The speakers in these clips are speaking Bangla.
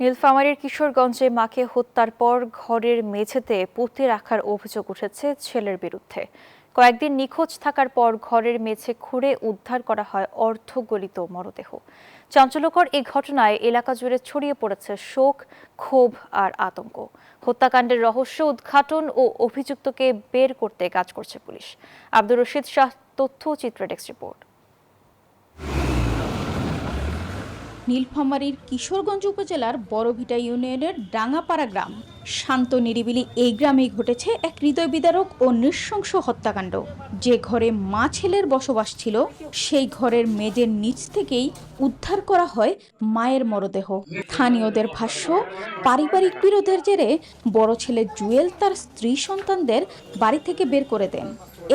নীলফামারীর কিশোরগঞ্জে মাকে হত্যার পর ঘরের মেঝেতে পুঁতে রাখার অভিযোগ উঠেছে ছেলের বিরুদ্ধে। কয়েকদিন নিখোঁজ থাকার পর ঘরের মেঝে খুঁড়ে উদ্ধার করা হয় অর্ধগলিত মরদেহ। চাঞ্চল্যকর এই ঘটনায় এলাকা জুড়ে ছড়িয়ে পড়েছে শোক, ক্ষোভ আর আতঙ্ক। হত্যাকাণ্ডের রহস্য উদ্ঘাটন ও অভিযুক্তকে বের করতে কাজ করছে পুলিশ। আব্দুর রশিদ শাহ, তথ্যচিত্র ডেস্ক রিপোর্ট। নীলফামারীর কিশোরগঞ্জ উপজেলার বড়ভিটা ইউনিয়নের ডাঙ্গাপাড়া গ্রাম। শান্ত নিরিবিলি এই গ্রামেই ঘটেছে এক হৃদয় বিদারক ও নৃশংস হত্যাকাণ্ড। যে ঘরে মা ছেলের বসবাস ছিল, সেই ঘরের মেঝের নিচ থেকেই উদ্ধার করা হয় মায়ের মরদেহ। স্থানীয়দের ভাষ্য, পারিবারিক বিরোধের জেরে বড় ছেলে জুয়েল তার স্ত্রী সন্তানদের বাড়ি থেকে বের করে দেন।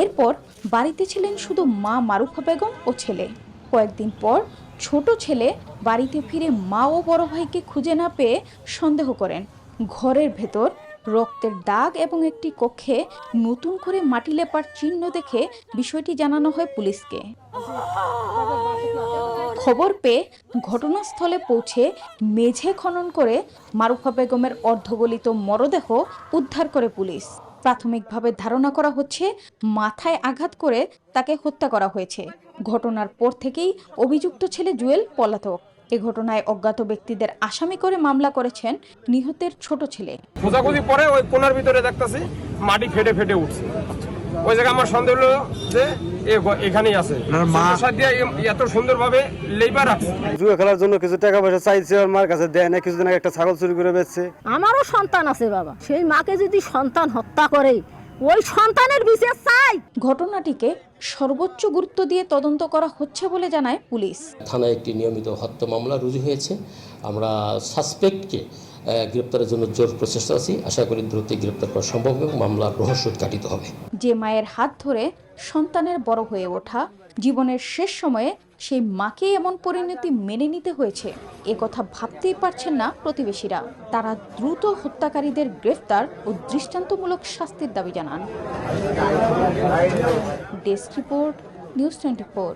এরপর বাড়িতে ছিলেন শুধু মা মারুফা বেগম ও ছেলে। কয়েকদিন পর ছোট ছেলে বাড়িতে ফিরে মা ও বড় ভাইকে খুঁজে না পেয়ে সন্দেহ করেন। ঘরের ভেতর রক্তের দাগ এবং একটি কক্ষে নতুন করে মাটি লেপার চিহ্ন দেখে বিষয়টি জানানো হয় পুলিশকে। খবর পেয়ে ঘটনাস্থলে পৌঁছে মেঝে খনন করে মারুফা বেগমের অর্ধগলিত মরদেহ উদ্ধার করে পুলিশ। প্রাথমিকভাবে ধারণা করা হচ্ছে মাথায় আঘাত করে তাকে হত্যা করা হয়েছে। ঘটনার পর থেকেই অভিযুক্ত ছেলে জুয়েল পলাতক। এ ঘটনায় অজ্ঞাত ব্যক্তিদের আসামি করে মামলা করেছেন নিহতের ছোট ছেলে। খোঁজাখুঁজি পরে ওই কোনার ভিতরে দেখতেছি মাটি ফেটে ফেটে উঠছে। ওই জায়গায় আমার সন্দেহ হলো যে এখানেই আছে। এত সুন্দরভাবে লেবার আছে। জুয়া খেলার জন্য কিছু টাকা পয়সা চাইছে, ওর মার কাছে দেয় না। কিছুদিন আগে একটা ছাগল চুরি করে বেচছে। আমারও সন্তান আছে বাবা, সেই মাকে যদি সন্তান হত্যা করে ওই সন্তানের বিচার চাই। ঘটনাটিকে সর্বোচ্চ গুরুত্ব দিয়ে তদন্ত করা হচ্ছে বলে জানায় পুলিশ। থানায় একটি নিয়মিত হত্যা মামলা রুজু হয়েছে। আমরা সাসপেক্টকে গ্রেপ্তারের জন্য জোর প্রচেষ্টা আছি। আশা করি দ্রুত গ্রেপ্তার করা সম্ভব এবং মামলার রহস্য উদ্ঘাটিত হবে। যে মায়ের হাত ধরে সন্তানের বড় হয়ে ওঠা, জীবনের শেষ সময়ে সেই মাকে এমন পরিণতি মেনে নিতে হয়েছে, এ কথা ভাবতেই পারছেন না প্রতিবেশীরা। তারা দ্রুত হত্যাকারীদের গ্রেফতার ও দৃষ্টান্তমূলক শাস্তির দাবি জানান। Desk report, news 24।